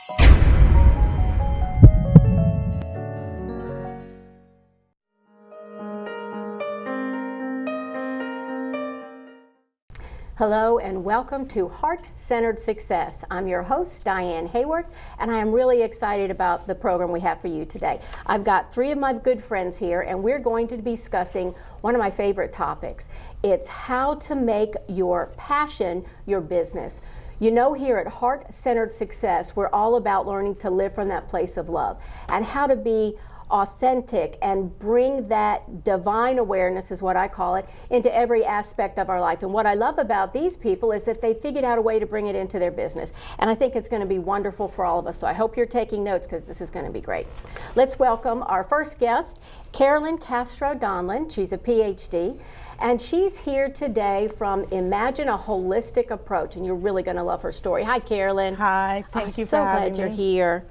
Hello and welcome to Heart-Centered Success. I'm your host, Diane Hayworth, and I am really excited about the program we have for you today. I've got three of my good friends here, and we're going to be discussing one of my favorite topics. It's how to make your passion your business. You know, here at Heart-Centered Success, we're all about learning to live from that place of love and how to be authentic and bring that divine awareness, is what I call it, into every aspect of our life. And what I love about these people is that they figured out a way to bring it into their business. And I think it's going to be wonderful for all of us. So I hope you're taking notes because this is going to be great. Let's welcome our first guest, Carolyn Castro-Donlan. She's a PhD. And she's here today from Imagine a Holistic Approach. And you're really going to love her story. Hi, Carolyn. Hi, thank you for having me. I'm so glad you're here.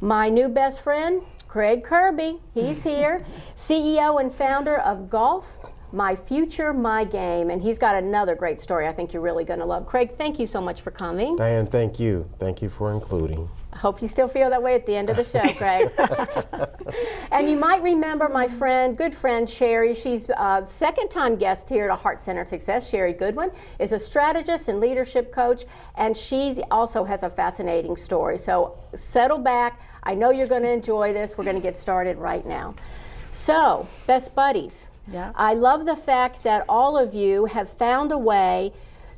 My new best friend, Craig Kirby, he's here, CEO and founder of Golf, My Future, My Game, and he's got another great story I think you're really going to love. Craig, thank you so much for coming. Diane, thank you. Thank you for including. I hope you still feel that way at the end of the show, Craig. And you might remember my friend, good friend, Sherry. She's a second-time guest here at Heart-Centered Success. Sherry Goodwin is a strategist and leadership coach, and she also has a fascinating story. So settle back. I know you're going to enjoy this. We're going to get started right now. So, best buddies. Yeah. I love the fact that all of you have found a way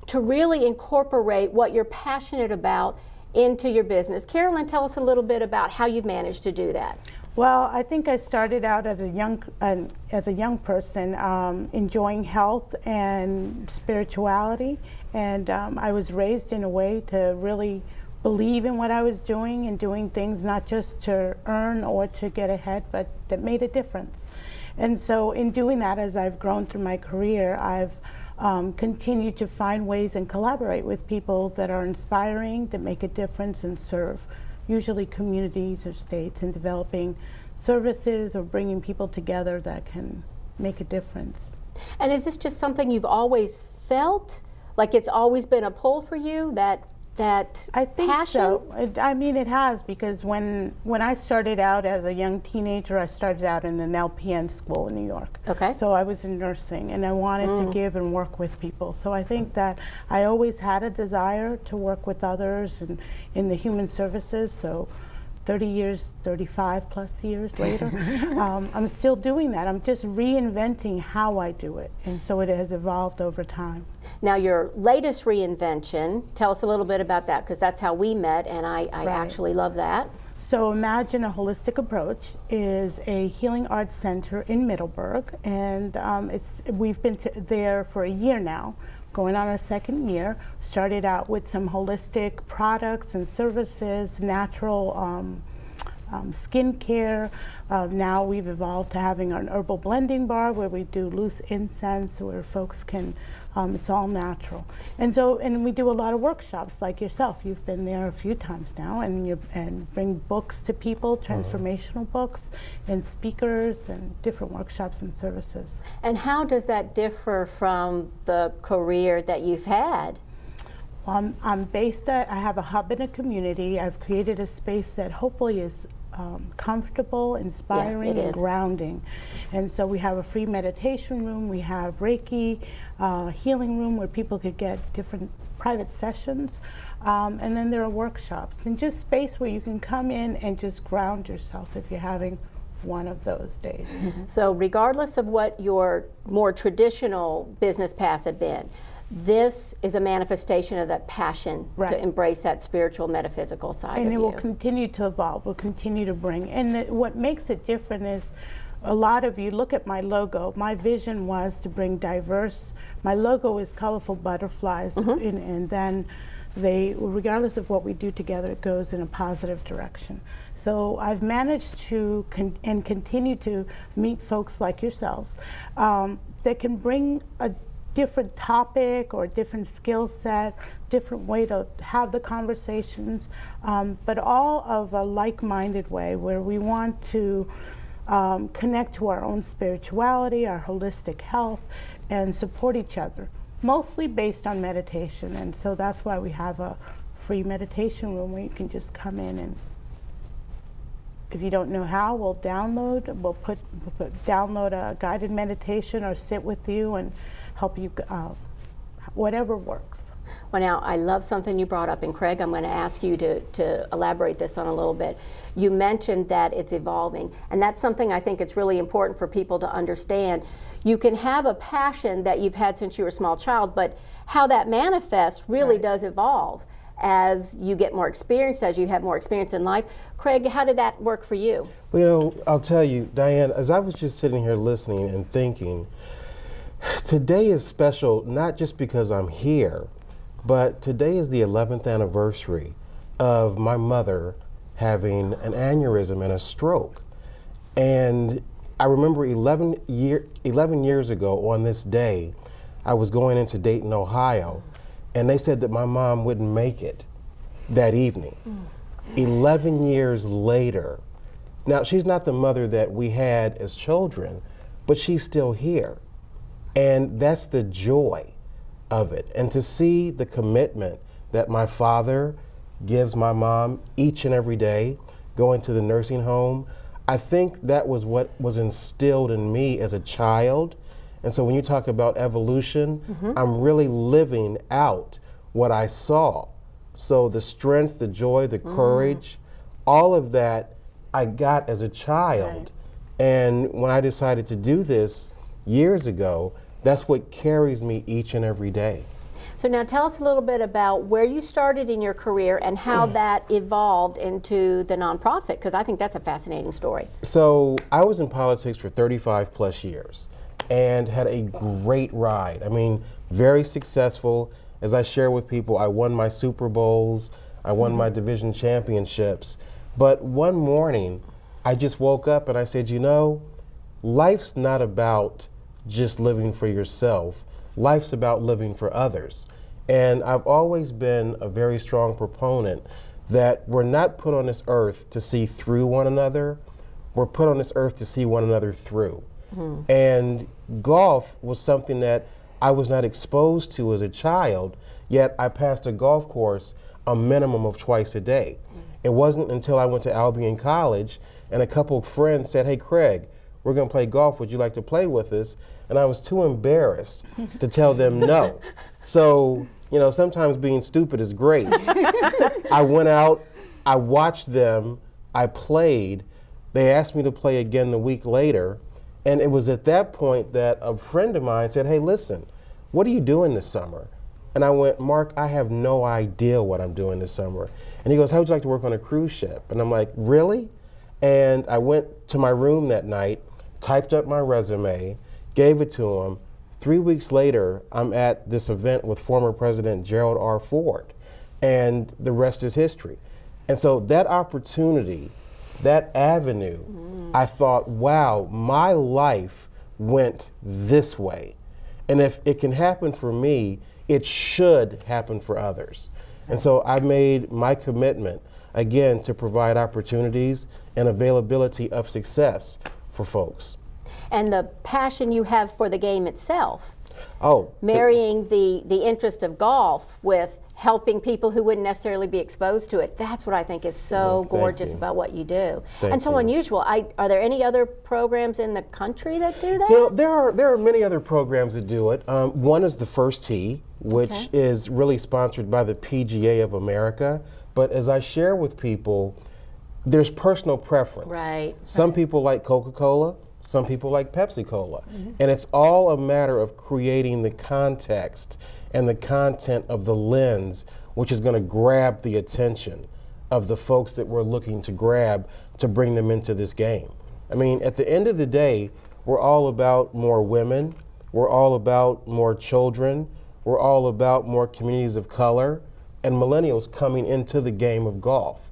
to really incorporate what you're passionate about into your business. Carolyn, tell us a little bit about how you've managed to do that. Well, I think I started out as a young person, enjoying health and spirituality, and I was raised in a way to really believe in what I was doing and doing things not just to earn or to get ahead, but that made a difference. And so in doing that, as I've grown through my career, I've continued to find ways and collaborate with people that are inspiring, that make a difference and serve usually communities or states, in developing services or bringing people together that can make a difference. And is this just something you've always felt? Like it's always been a pull for you, that I think passion? So. I mean, it has, because when I started out as a young teenager, I started out in an LPN school in New York. Okay. So I was in nursing, and I wanted to give and work with people. So I think that I always had a desire to work with others and in the human services. So 30 years, 35 plus years later, I'm still doing that. I'm just reinventing how I do it. And so it has evolved over time. Now, your latest reinvention, tell us a little bit about that, because that's how we met, and I Right. actually love that. So Imagine a Holistic Approach is a healing arts center in Middleburg, and we've been there for a year now, going on our second year. Started out with some holistic products and services, natural skincare. Now we've evolved to having an herbal blending bar where we do loose incense where folks can, it's all natural. And we do a lot of workshops like yourself. You've been there a few times now, and bring books to people, transformational books, and speakers, and different workshops and services. And how does that differ from the career that you've had? I'm based at, I have a hub in a community. I've created a space that hopefully is comfortable, inspiring, and grounding. And so we have a free meditation room, we have Reiki, healing room where people could get different private sessions, and then there are workshops, and just space where you can come in and just ground yourself if you're having one of those days. So regardless of what your more traditional business paths have been, this is a manifestation of that passion to embrace that spiritual, metaphysical side of you. And it will continue to evolve, will continue to bring. And what makes it different is a lot of you look at my logo. My vision was to bring diverse, my logo is colorful butterflies, and then they, regardless of what we do together, it goes in a positive direction. So I've managed to continue to meet folks like yourselves that can bring a different topic or different skill set, different way to have the conversations, but all of a like-minded way where we want to connect to our own spirituality, our holistic health, and support each other, mostly based on meditation. And so that's why we have a free meditation room where you can just come in, and if you don't know how, we'll download a guided meditation or sit with you and help you, whatever works. Well, now, I love something you brought up, and Craig, I'm going to ask you to elaborate this on a little bit. You mentioned that it's evolving, and that's something I think it's really important for people to understand. You can have a passion that you've had since you were a small child, but how that manifests really does evolve as you get more experience, as you have more experience in life. Craig, how did that work for you? Well, you know, I'll tell you, Diane, as I was just sitting here listening and thinking, today is special not just because I'm here, but today is the 11th anniversary of my mother having an aneurysm and a stroke. And I remember 11 years ago on this day, I was going into Dayton, Ohio, and they said that my mom wouldn't make it that evening. 11 years later, now she's not the mother that we had as children, but she's still here. And that's the joy of it. And to see the commitment that my father gives my mom each and every day, going to the nursing home, I think that was what was instilled in me as a child. And so when you talk about evolution, I'm really living out what I saw. So the strength, the joy, the courage, all of that I got as a child. And when I decided to do this years ago, that's what carries me each and every day. So now tell us a little bit about where you started in your career and how that evolved into the nonprofit, because I think that's a fascinating story. So I was in politics for 35 plus years and had a great ride. I mean, very successful. As I share with people, I won my Super Bowls, I won my division championships. But one morning, I just woke up and I said, you know, life's not about just living for yourself. Life's about living for others. And I've always been a very strong proponent that we're not put on this earth to see through one another. We're put on this earth to see one another through. And golf was something that I was not exposed to as a child, yet I passed a golf course a minimum of twice a day. It wasn't until I went to Albion College and a couple of friends said, hey, Craig, we're going to play golf. Would you like to play with us? And I was too embarrassed to tell them no. So, you know, sometimes being stupid is great. I went out, I watched them, I played. They asked me to play again the week later. And it was at that point that a friend of mine said, hey, listen, what are you doing this summer? And I went, Mark, I have no idea what I'm doing this summer. And he goes, how would you like to work on a cruise ship? And I'm like, really? And I went to my room that night, typed up my resume, gave it to him. 3 weeks later, I'm at this event with former President Gerald R. Ford, and the rest is history. And so that opportunity, that avenue, I thought, wow, my life went this way. And if it can happen for me, it should happen for others. And so I made my commitment, again, to provide opportunities and availability of success for folks. And the passion you have for the game itself. Oh, Marrying the interest of golf with helping people who wouldn't necessarily be exposed to it. That's what I think is so gorgeous about what you do. And so unusual. Are there any other programs in the country that do that? You know, there are many other programs that do it. One is the First Tee, which is really sponsored by the PGA of America. But as I share with people, there's personal preference. Right. Some people like Coca-Cola. Some people like Pepsi-Cola. And it's all a matter of creating the context and the content of the lens, which is going to grab the attention of the folks that we're looking to grab to bring them into this game. I mean, at the end of the day, we're all about more women. We're all about more children. We're all about more communities of color and millennials coming into the game of golf.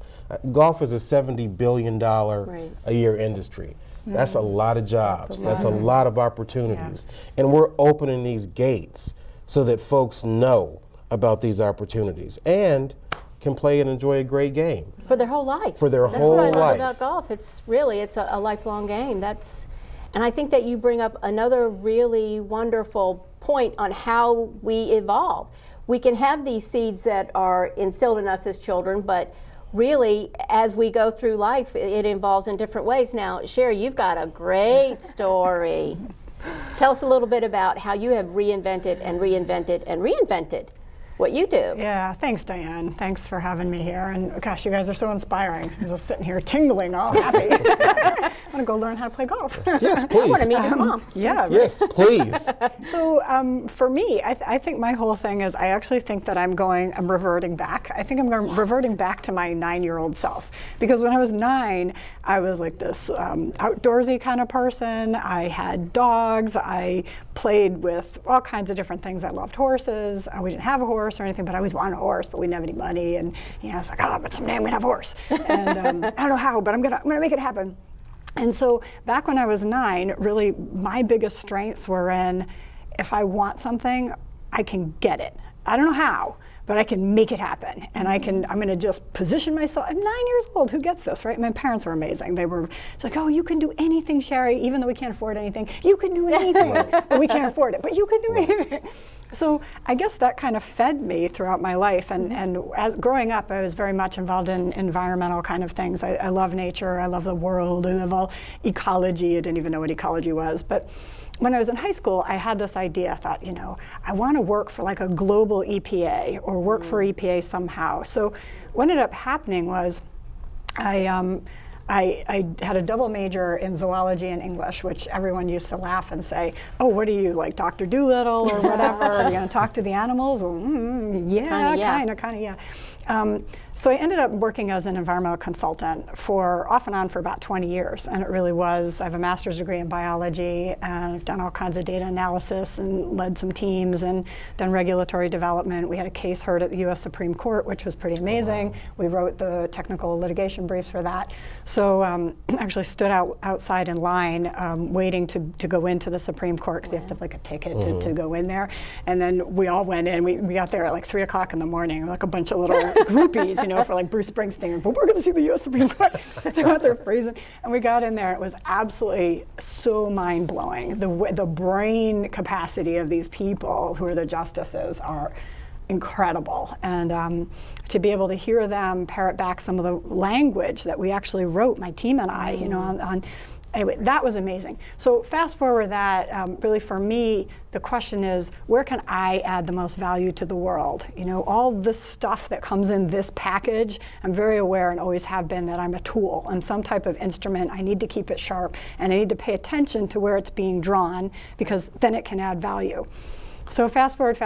Golf is a $70 billion a year industry. That's a lot of jobs. That's a lot of opportunities. And we're opening these gates so that folks know about these opportunities and can play and enjoy a great game. For their whole life. For their whole life. That's what I love about golf. It's a lifelong game. And I think that you bring up another really wonderful point on how we evolve. we can have these seeds that are instilled in us as children, but really, as we go through life, it evolves in different ways. Now, Sherry, you've got a great story. Tell us a little bit about how you have reinvented and reinvented and reinvented what you do. Yeah, thanks, Diane. Thanks for having me here. And gosh, you guys are so inspiring. I'm just sitting here tingling, all happy. I want to go learn how to play golf. Yes, please. I want to meet his mom. Yeah. Yes, please. So for me, I think my whole thing is I actually think that I'm reverting back. I think I'm reverting back to my 9-year-old self. Because when I was 9, I was like this outdoorsy kind of person. I had dogs. I played with all kinds of different things. I loved horses. We didn't have a horse or anything, but I always wanted a horse, but we didn't have any money. And I was like, but someday I'm gonna have a horse. And I don't know how, but I'm gonna make it happen. And so back when I was 9, really my biggest strengths were in, if I want something, I can get it. I don't know how, but I can make it happen. And I'm gonna just position myself. I'm 9 years old, who gets this, right? My parents were amazing. They were like, oh, you can do anything, Sherry, even though we can't afford anything. You can do anything, but we can't afford it, but you can do anything. So I guess that kind of fed me throughout my life. And as growing up, I was very much involved in environmental kind of things. I love nature, I love the world, I love all ecology. I didn't even know what ecology was. But when I was in high school, I had this idea. I thought, I want to work for like a global EPA or work for EPA somehow. So what ended up happening was I had a double major in zoology and English, which everyone used to laugh and say, oh, what are you, like Dr. Dolittle or whatever? Are you going to talk to the animals? Well, kind of, yeah. So I ended up working as an environmental consultant off and on for about 20 years. And it really was, I have a master's degree in biology, and I've done all kinds of data analysis and led some teams and done regulatory development. We had a case heard at the US Supreme Court, which was pretty amazing. Wow. We wrote the technical litigation briefs for that. So actually stood outside in line waiting to go into the Supreme Court, because you have to have like a ticket to go in there. And then we all went in. We got there at like 3 o'clock in the morning, like a bunch of little groupies, for like Bruce Springsteen, but we're going to see the US Supreme Court. They're out there freezing. And we got in there. It was absolutely so mind-blowing. The brain capacity of these people who are the justices are incredible. And to be able to hear them parrot back some of the language that we actually wrote, my team and I, anyway, that was amazing. So fast forward that, really for me, the question is, where can I add the most value to the world? All this stuff that comes in this package, I'm very aware and always have been that I'm a tool. I'm some type of instrument. I need to keep it sharp, and I need to pay attention to where it's being drawn, because then it can add value. So fast forward,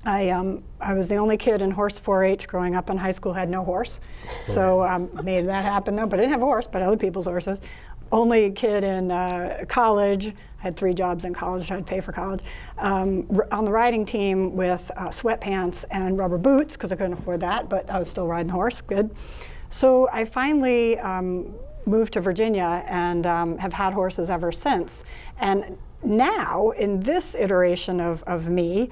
I was the only kid in horse 4-H growing up in high school, had no horse. So made that happen though, but I didn't have a horse, but other people's horses. Only kid in college, I had 3 jobs in college, I had to pay for college, on the riding team with sweatpants and rubber boots, because I couldn't afford that, but I was still riding the horse, good. So I finally moved to Virginia and have had horses ever since. And now, in this iteration of me,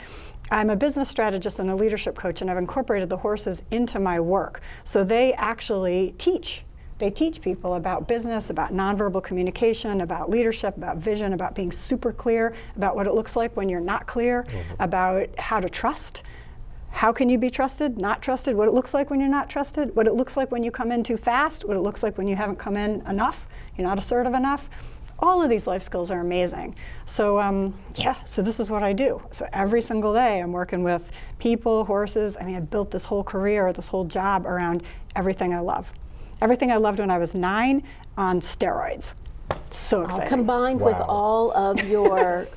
I'm a business strategist and a leadership coach, and I've incorporated the horses into my work. So they actually teach. They teach people about business, about nonverbal communication, about leadership, about vision, about being super clear, about what it looks like when you're not clear, about how to trust. How can you be trusted, not trusted, what it looks like when you're not trusted, what it looks like when you come in too fast, what it looks like when you haven't come in enough, you're not assertive enough. All of these life skills are amazing. So so this is what I do. So every single day I'm working with people, horses. I built this whole career, this whole job around everything I love. Everything I loved when I was 9 on steroids. So exciting. Combined with all of your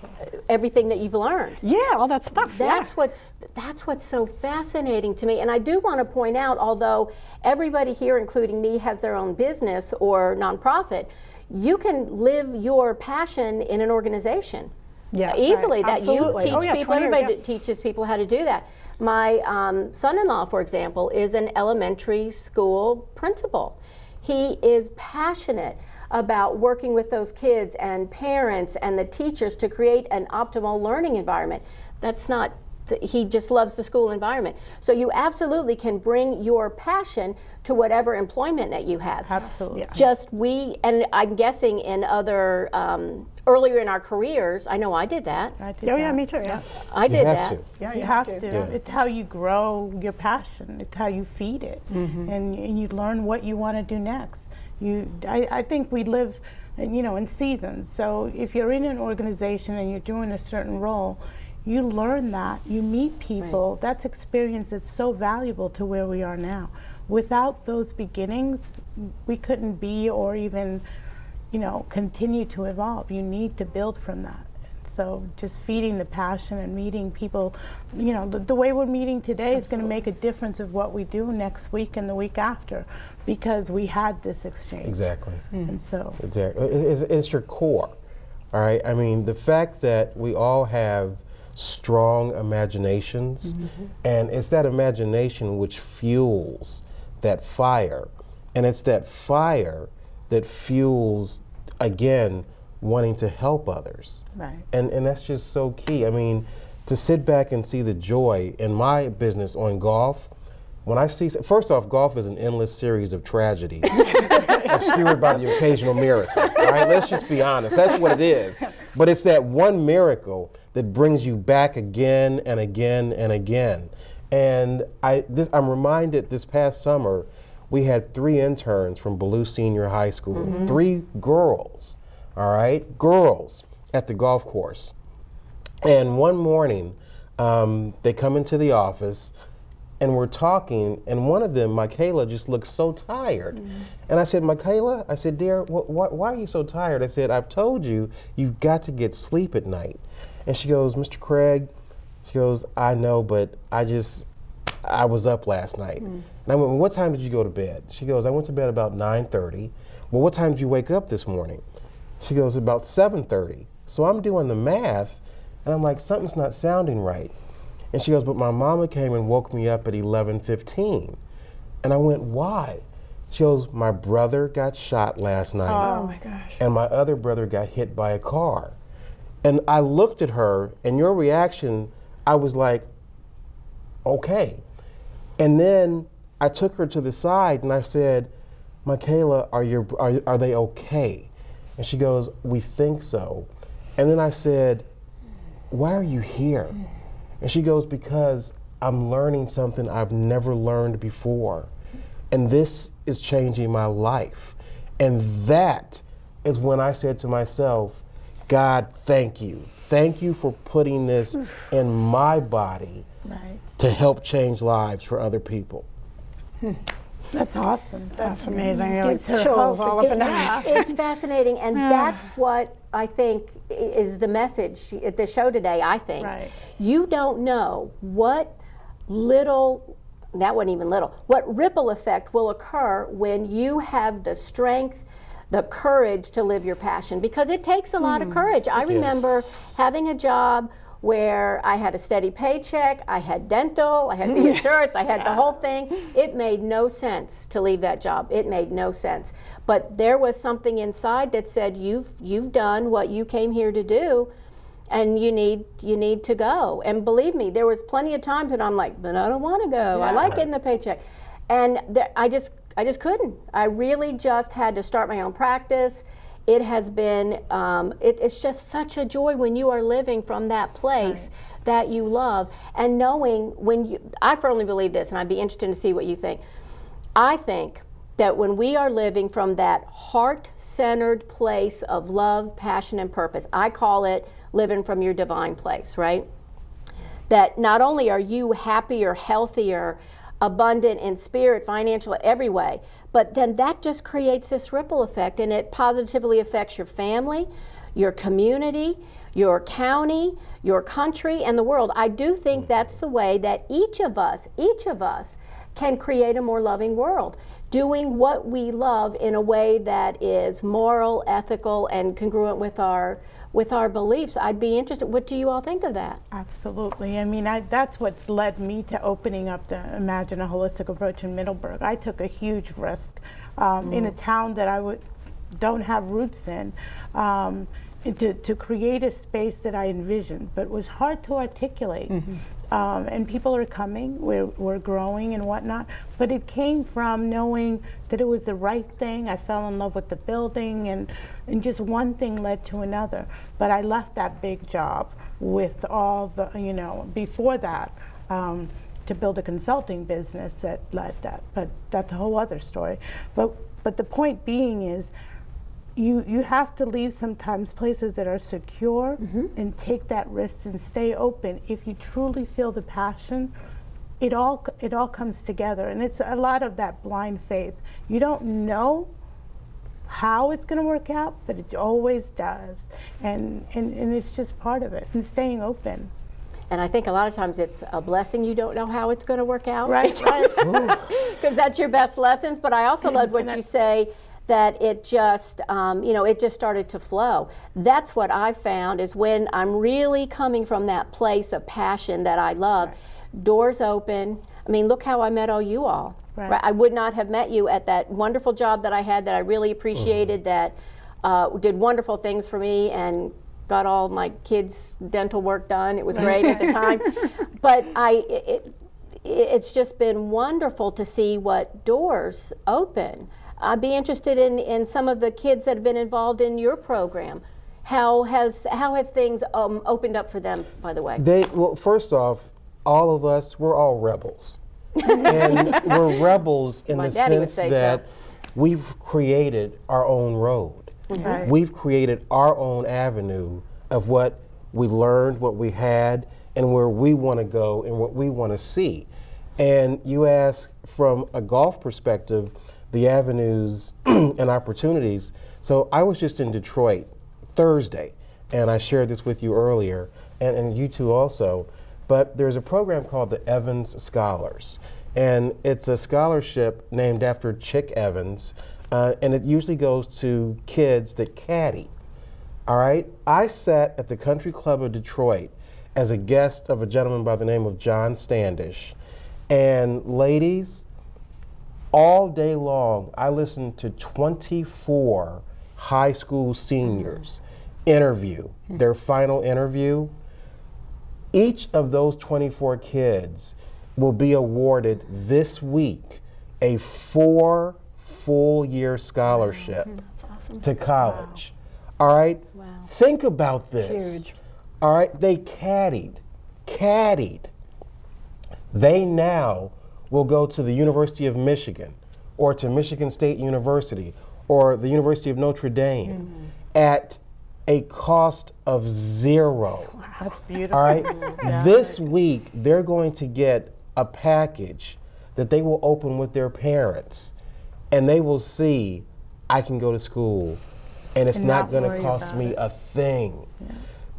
everything that you've learned. Yeah, all that stuff. That's what's so fascinating to me. And I do want to point out, although everybody here, including me, has their own business or nonprofit, you can live your passion in an organization. Yeah, easily. Right. That you teach people. Everybody years, teaches people how to do that. My son-in-law, for example, is an elementary school principal. He is passionate about working with those kids and parents and the teachers to create an optimal learning environment. That's not he just loves the school environment. So you absolutely can bring your passion to whatever employment that you have. Absolutely. Yeah. Just and I'm guessing in other, earlier in our careers, I know I did that. I did Oh, yeah, that. me too, yeah. I did you have that. to. Yeah, You have to. Yeah. It's how you grow your passion. It's how you feed it, and you learn what you want to do next. I think we live, in seasons. So if you're in an organization and you're doing a certain role, you learn that. You meet people. Right. That's experience that's so valuable to where we are now. Without those beginnings, we couldn't be or even, continue to evolve. You need to build from that. So just feeding the passion and meeting people, the way we're meeting today is going to make a difference of what we do next week and the week after, because we had this exchange. Exactly. And so, Exactly. It's your core. All right. I mean, the fact that we all have strong imaginations, and it's that imagination which fuels that fire, and it's that fire that fuels, again, wanting to help others. right. And that's just so key. I mean, to sit back and see the joy in my business on golf, when I see, first off, golf is an endless series of tragedies obscured by the occasional miracle. All right, let's just be honest. That's what it is. But it's that one miracle that brings you back again and again and again. And I'm reminded this past summer, we had 3 interns from Ballou Senior High School, 3 girls, all right, girls at the golf course. And one morning, they come into the office, and we're talking, and one of them, Michaela, just looked so tired. And I said, Michaela, I said, dear, why are you so tired? I said, I've told you, you've got to get sleep at night. And she goes, Mr. Craig, she goes, I know, but I was up last night. And I went, well, what time did you go to bed? She goes, I went to bed about 9:30. Well, what time did you wake up this morning? She goes, about 7:30. So I'm doing the math, and I'm like, something's not sounding right. And she goes, but my mama came and woke me up at 11:15. And I went, why? She goes, my brother got shot last night. Oh my gosh. And my other brother got hit by a car. And I looked at her, and your reaction, I was like, okay. And then I took her to the side, and I said, Michaela, are they okay? And she goes, we think so. And then I said, why are you here? And she goes, because I'm learning something I've never learned before. And this is changing my life. And that is when I said to myself, God, thank you. Thank you for putting this in my body Right. to help change lives for other people. That's awesome. That's amazing. You're like gives her chills hope. all up and down. It's fascinating, and that's what I think is the message at the show today, I think. Right. You don't know what that wasn't even little, what ripple effect will occur when you have the strength, the courage to live your passion, because it takes a lot of courage. I remember having a job where I had a steady paycheck, I had dental, I had the insurance, I had the whole thing. It made no sense to leave that job. It made no sense. But there was something inside that said, you've done what you came here to do, and you need to go. And believe me, there was plenty of times that I'm like, but I don't want to go. I like getting the paycheck. And I just couldn't. I really just had to start my own practice. It has been, it's just such a joy when you are living from that place that you love, and knowing I firmly believe this, and I'd be interested to see what you think. I think that when we are living from that heart-centered place of love, passion, and purpose, I call it living from your divine place, right? That not only are you happier, healthier, abundant in spirit, financial, every way, but then that just creates this ripple effect, and it positively affects your family, your community, your county, your country, and the world. I do think that's the way that each of us can create a more loving world, doing what we love in a way that is moral, ethical, and congruent with our beliefs. I'd be interested. What do you all think of that? Absolutely. I mean, that's what led me to opening up the Imagine a Holistic Approach in Middleburg. I took a huge risk in a town that I don't have roots in, to create a space that I envisioned, but was hard to articulate. and people are coming, we're growing and whatnot, but it came from knowing that it was the right thing. I fell in love with the building, and just one thing led to another. But I left that big job with all the, before that, to build a consulting business that led that, but that's a whole other story. But the point being is, you have to leave sometimes places that are secure and take that risk and stay open. If you truly feel the passion, it all comes together, and it's a lot of that blind faith. You don't know how it's going to work out, but it always does, and it's just part of it, and staying open. And I think a lot of times it's a blessing you don't know how it's going to work out. Right. Because that's your best lessons. But I also loved what you say, that it just, it just started to flow. That's what I found is when I'm really coming from that place of passion that I love, doors open. I mean, look how I met all you all. Right. I would not have met you at that wonderful job that I had that I really appreciated, that did wonderful things for me and got all my kids' dental work done. It was great at the time. But it's just been wonderful to see what doors open. I'd be interested in some of the kids that have been involved in your program. How have things opened up for them, by the way? Well, first off, all of us, we're all rebels. And we're rebels in the sense that we've created our own road. Right. We've created our own avenue of what we learned, what we had, and where we want to go and what we want to see. And you ask from a golf perspective, the avenues and opportunities. So I was just in Detroit Thursday, and I shared this with you earlier, and you two also, but there's a program called the Evans Scholars, and it's a scholarship named after Chick Evans, and it usually goes to kids that caddy. All right, I sat at the Country Club of Detroit as a guest of a gentleman by the name of John Standish, and ladies, all day long, I listened to 24 high school seniors interview, their final interview. Each of those 24 kids will be awarded this week a 4 full-year scholarship That's awesome. to college. All right? Wow. Think about this. Huge. All right? They caddied. They now will go to the University of Michigan or to Michigan State University or the University of Notre Dame at a cost of $0. That's beautiful. All right? This week, they're going to get a package that they will open with their parents, and they will see, I can go to school, and it's And not not going to worry cost about me it. a thing.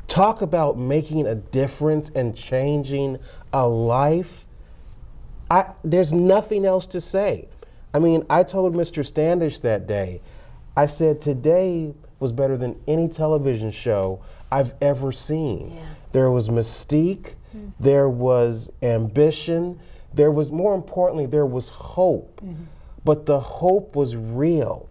Talk about making a difference and changing a life. There's nothing else to say. I mean, I told Mr. Standish that day, I said, today was better than any television show I've ever seen. Yeah. There was mystique, there was ambition, there was, more importantly, there was hope. But the hope was real.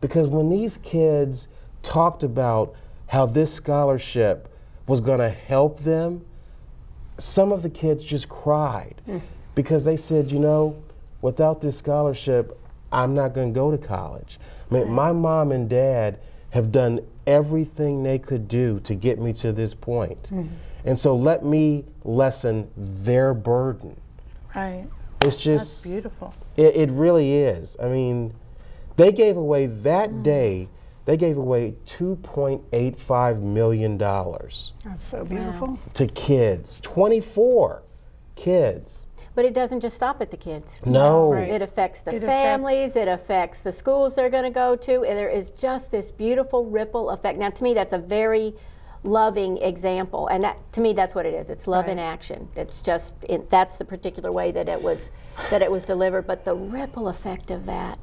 Because when these kids talked about how this scholarship was going to help them, some of the kids just cried because they said, without this scholarship, I'm not going to go to college. I mean, my mom and dad have done everything they could do to get me to this point. And so let me lessen their burden. Right. It's just, That's beautiful. it really is. I mean, they gave away that day, they gave away $2.85 million That's so beautiful. to kids, 24 kids. But it doesn't just stop at the kids. No. Right. It affects the It families, it affects the schools they're going to go to, and there is just this beautiful ripple effect. Now, to me, that's a very loving example, and that, to me, that's what it is. It's love in Right. action. It's just, that's the particular way that it was delivered, but the ripple effect of that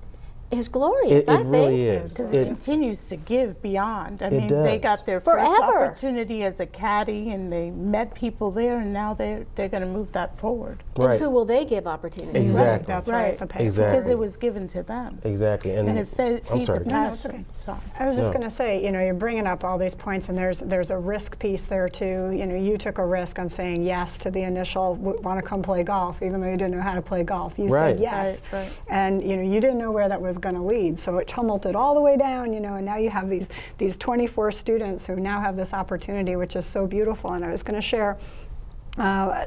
is glorious, It I think. really is. Because it It's, continues to give beyond. I It mean, they does. got their first Forever. opportunity as a caddy, and they met people there, and now they're going to move that forward. And right. who will they give opportunities? Exactly. That's right. The pay Exactly. Because it was given to them. Exactly. And it I'm feeds sorry. a No, it's passion. So. I was just No. going to say, you're bringing up all these points, and there's a risk piece there too. You took a risk on saying yes to the initial want to come play golf, even though you didn't know how to play golf. You Right. said yes, Right. and you didn't know where that was going to lead. So it tumbled all the way down, and now you have these 24 students who now have this opportunity, which is so beautiful. And I was going to share.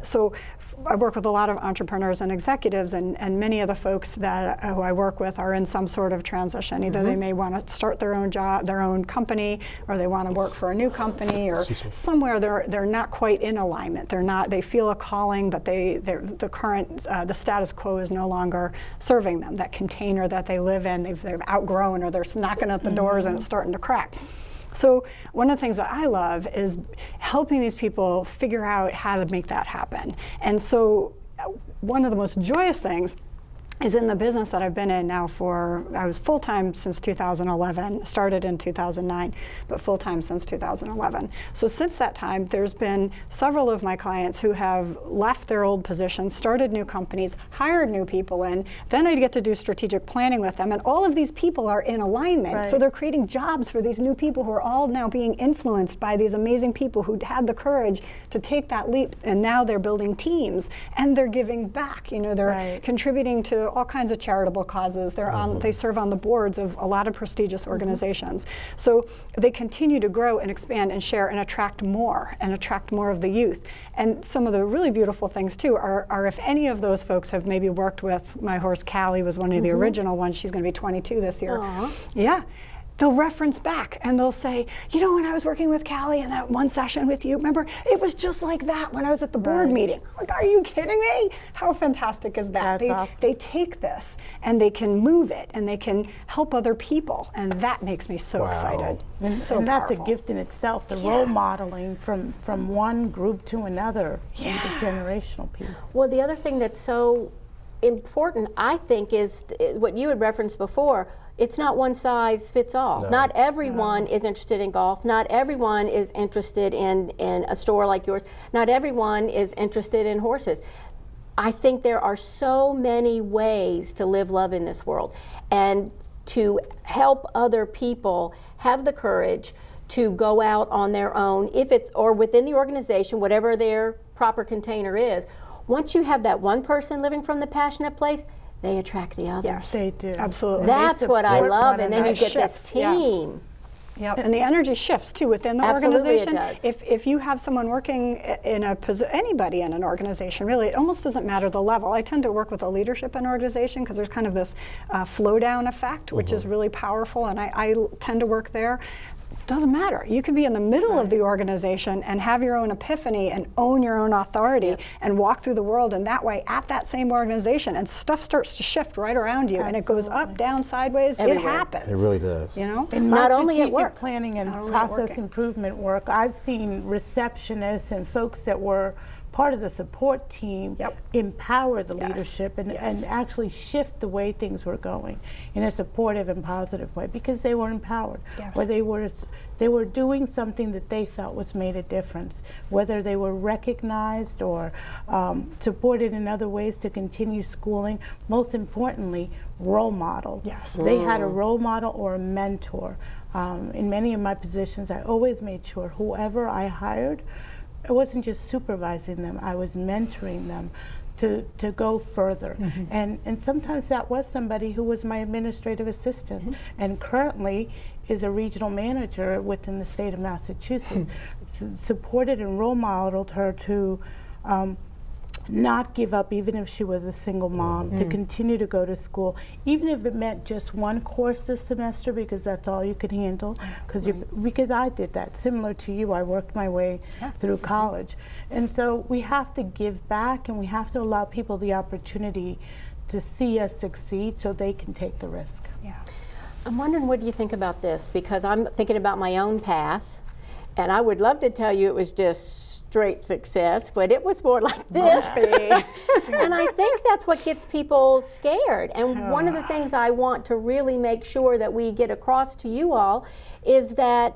So I work with a lot of entrepreneurs and executives, and many of the folks that who I work with are in some sort of transition. Either they may want to start their own job, their own company, or they want to work for a new company, or somewhere they're not quite in alignment. They feel a calling, but the current the status quo is no longer serving them. That container that they live in, they've outgrown, or they're knocking at the doors and it's starting to crack. So one of the things that I love is helping these people figure out how to make that happen. And so one of the most joyous things is in the business that I've been in now I was full-time since 2011, started in 2009, but full-time since 2011. So since that time, there's been several of my clients who have left their old positions, started new companies, hired new people in, then I get to do strategic planning with them, and all of these people are in alignment. Right. So they're creating jobs for these new people who are all now being influenced by these amazing people who had the courage to take that leap, and now they're building teams, and they're giving back. They're Right. contributing to all kinds of charitable causes. They serve on the boards of a lot of prestigious organizations. So they continue to grow and expand and share and attract more of the youth. And some of the really beautiful things too are if any of those folks have maybe worked with my horse Callie, was one of the original ones. She's going to be 22 this year. Aw. Yeah. They'll reference back and they'll say, when I was working with Callie in that one session with you, remember, it was just like that when I was at the board Right. meeting. I'm like, are you kidding me? How fantastic is that? That's awesome. They take this and they can move it and they can help other people, and that makes me so Wow. excited. And, So and that's a powerful. gift in itself, the role modeling from one group to another, and the generational piece. Well, the other thing that's so important, I think, is what you had referenced before. It's not one size fits all. No. Not everyone is interested in golf. Not everyone is interested in a store like yours. Not everyone is interested in horses. I think there are so many ways to live love in this world, and to help other people have the courage to go out on their own, if it's or within the organization, whatever their proper container is. Once you have that one person living from the passionate place, they attract the others. Yes, They do. absolutely. That's what I support love, one and then you another. get this Shifts, yeah. team. Yep. And the energy shifts too within the Absolutely it organization. does. If you have someone working in anybody in an organization, really, it almost doesn't matter the level. I tend to work with a leadership in an organization because there's kind of this flow down effect, which is really powerful, and I tend to work there. Doesn't matter. You can be in the middle of the organization and have your own epiphany and own your own authority and walk through the world in that way at that same organization, and stuff starts to shift right around you, and it goes up, down, sideways. Everywhere. It happens. It really does. In Not my only at strategic work. planning and Not only at process working. improvement work, I've seen receptionists and folks that were part of the support team Yep. empower the Yes. leadership and Yes. actually shift the way things were going in a supportive and positive way, because they were empowered, Yes. or they were doing something that they felt was made a difference, whether they were recognized or supported in other ways to continue schooling. Most importantly, role model. Yes. They had a role model or a mentor. In many of my positions, I always made sure whoever I hired, I wasn't just supervising them, I was mentoring them to go further. And sometimes that was somebody who was my administrative assistant and currently is a regional manager within the state of Massachusetts. Supported and role modeled her to not give up, even if she was a single mom, to continue to go to school, even if it meant just one course this semester, because that's all you could handle. Because I did that, similar to you, I worked my way through college. And so we have to give back, and we have to allow people the opportunity to see us succeed so they can take the risk. Yeah. I'm wondering, what do you think about this? Because I'm thinking about my own path, and I would love to tell you it was just straight success, but it was more like this. And I think that's what gets people scared. And one of the things I want to really make sure that we get across to you all is that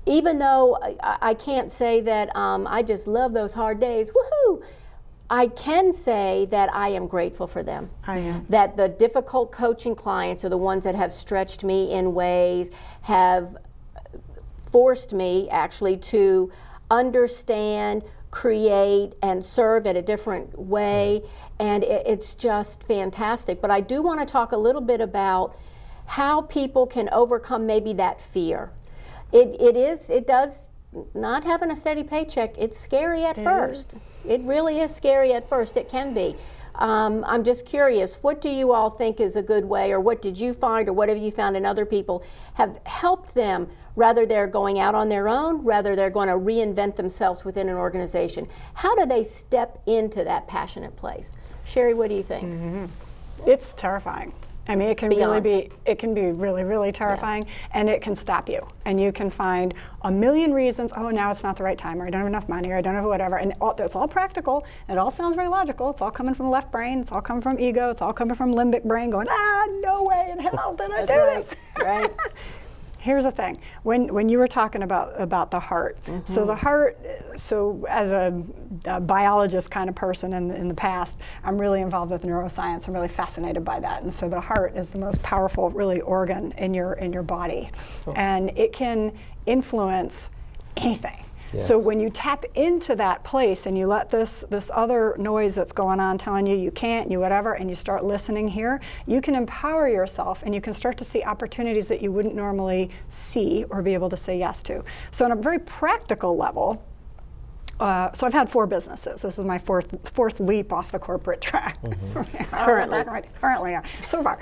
even though I can't say that I just love those hard days, woohoo, I can say that I am grateful for them. I am. That the difficult coaching clients are the ones that have stretched me in ways, have forced me actually to understand, create, and serve in a different way, and it's just fantastic. But I do want to talk a little bit about how people can overcome maybe that fear. It does, not having a steady paycheck, it's scary at first. It really is scary at first, it can be. I'm just curious, what do you all think is a good way, or what did you find, or what have you found in other people have helped them, rather they're going out on their own, rather they're going to reinvent themselves within an organization? How do they step into that passionate place? Sherry, what do you think? It's terrifying. I mean, it can Beyond. be really, really terrifying, and it can stop you. And you can find a million reasons, oh, now it's not the right time, or I don't have enough money, or I don't have whatever. And it's all practical, and it all sounds very logical. It's all coming from the left brain, it's all coming from ego, it's all coming from limbic brain going, no way in hell did I do this. Right. Here's the thing, when you were talking about the heart, so the heart, so as a biologist kind of person in the past, I'm really involved with neuroscience. I'm really fascinated by that, and so the heart is the most powerful, really, organ in your body, and it can influence anything. Yes. So when you tap into that place and you let this other noise that's going on telling you can't, you whatever, and you start listening here, you can empower yourself and you can start to see opportunities that you wouldn't normally see or be able to say yes to. So on a very practical level, so I've had 4 businesses. This is my fourth leap off the corporate track. Currently, yeah, so far.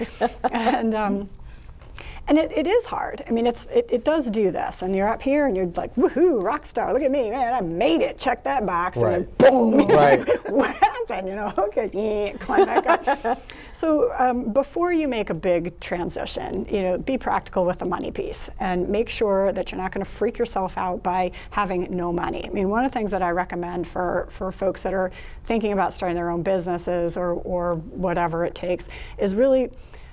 And it is hard. I mean, it does do this, and you're up here, and you're like, woohoo, rock star! Look at me, man! I made it. Check that box, and then boom! Right. What happened? Okay, climb back up. So before you make a big transition, be practical with the money piece, and make sure that you're not going to freak yourself out by having no money. I mean, one of the things that I recommend for folks that are thinking about starting their own businesses or whatever it takes is really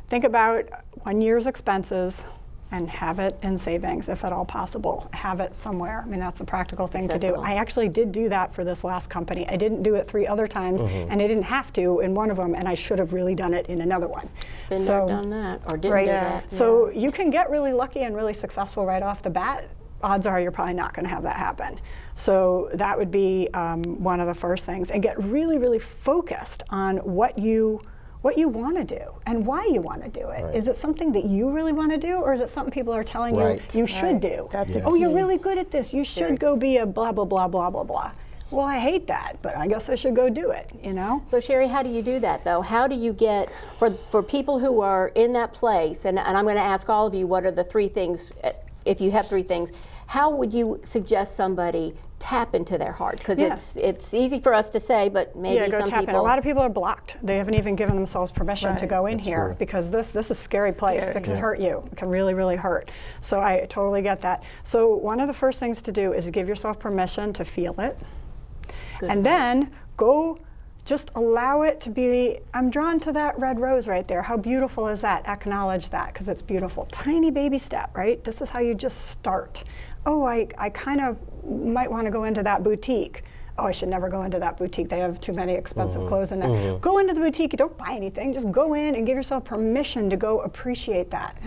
think about 1 year's expenses and have it in savings, if at all possible. Have it somewhere. I mean, that's a practical thing to do. I actually did do that for this last company. I didn't do it 3 other times, and I didn't have to in one of them, and I should have really done it in another one. Been there, done that, or didn't do that. Yeah. So you can get really lucky and really successful right off the bat. Odds are you're probably not going to have that happen. So that would be one of the first things. And get really, really focused on what you want to do and why you want to do it. Right. Is it something that you really want to do, or is it something people are telling you should do? Yes. Oh, you're really good at this. You should go be a blah, blah, blah, blah, blah, blah. Well, I hate that, but I guess I should go do it, So Sherry, how do you do that though? How do you get, for people who are in that place, and I'm going to ask all of you, what are the 3 things, if you have 3 things, how would you suggest somebody tap into their heart? Because it's easy for us to say, but maybe some people. A lot of people are blocked. They haven't even given themselves permission to go in here true. Because this is a scary place that can hurt you. It can really, really hurt. So I totally get that. So one of the first things to do is give yourself permission to feel it. And then go just allow it to be, I'm drawn to that red rose right there. How beautiful is that? Acknowledge that, because it's beautiful. Tiny baby step, right? This is how you just start. Oh, I kind of might want to go into that boutique. Oh, I should never go into that boutique. They have too many expensive clothes in there. Go into the boutique. Don't buy anything. Just go in and give yourself permission to go appreciate that.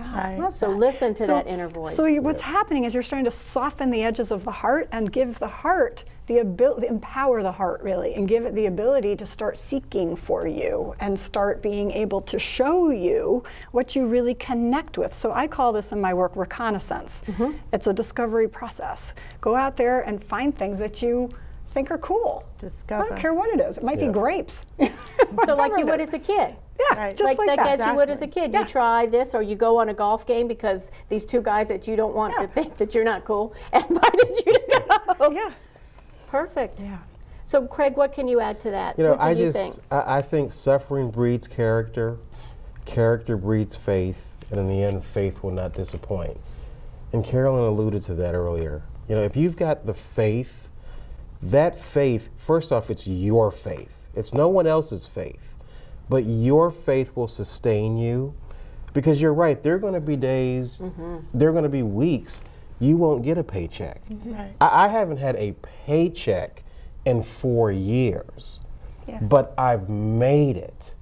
So listen to that inner voice. So what's happening is you're starting to soften the edges of the heart and give the heart the ability, empower the heart really, and give it the ability to start seeking for you and start being able to show you what you really connect with. So I call this in my work reconnaissance. It's a discovery process. Go out there and find things that you think are cool. Discover. I don't care what it is. It might be grapes. So like you would as a kid. Yeah, just like that. As you would as a kid. You try this, or you go on a golf game because these 2 guys that you don't want to think that you're not cool invited you to go. Yeah. Perfect. Yeah. So Craig, what can you add to that? I think suffering breeds character, character breeds faith, and in the end, faith will not disappoint. And Carolyn alluded to that earlier. If you've got the faith, that faith, first off, it's your faith. It's no one else's faith. But your faith will sustain you, because you're right, there are going to be days, there are going to be weeks, you won't get a paycheck. Right. I haven't had a paycheck in 4 years, but I've made it.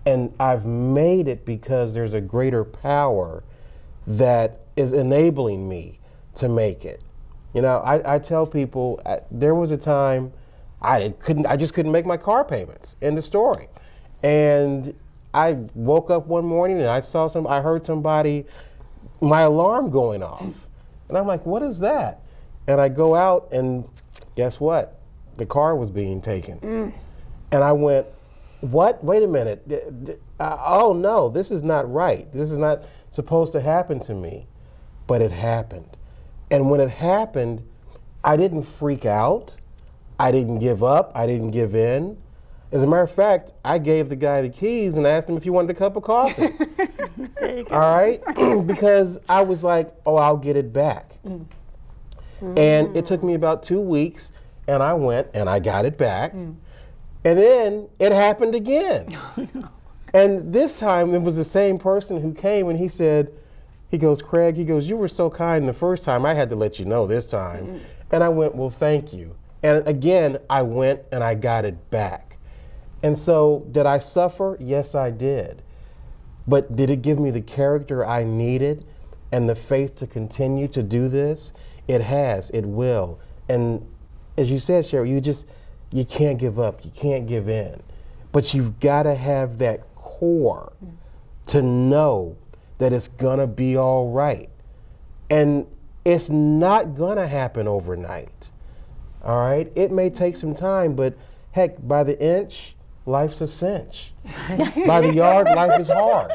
And I've made it because there's a greater power that is enabling me to make it. You know, I tell people, there was a time I just couldn't make my car payments. End of story. And I woke up one morning and I heard somebody, my alarm going off. And I'm like, what is that? And I go out and guess what? The car was being taken. And I went, what? Wait a minute. Oh no, this is not right. This is not supposed to happen to me. But it happened. And when it happened, I didn't freak out. I didn't give up. I didn't give in. As a matter of fact, I gave the guy the keys and asked him if he wanted a cup of coffee. All right? Because I was like, oh, I'll get it back. And it took me about 2 weeks, and I went and I got it back. And then it happened again. And this time it was the same person who came, and he goes, Craig, you were so kind the first time, I had to let you know this time. And I went, well, thank you. And again, I went and I got it back. And so, did I suffer? Yes, I did. But did it give me the character I needed and the faith to continue to do this? It has, it will. And as you said, Cheryl, you can't give up, you can't give in. But you've got to have that core to know that it's gonna be all right. And it's not gonna happen overnight, all right? It may take some time, but heck, by the inch, life's a cinch. By the yard, life is hard.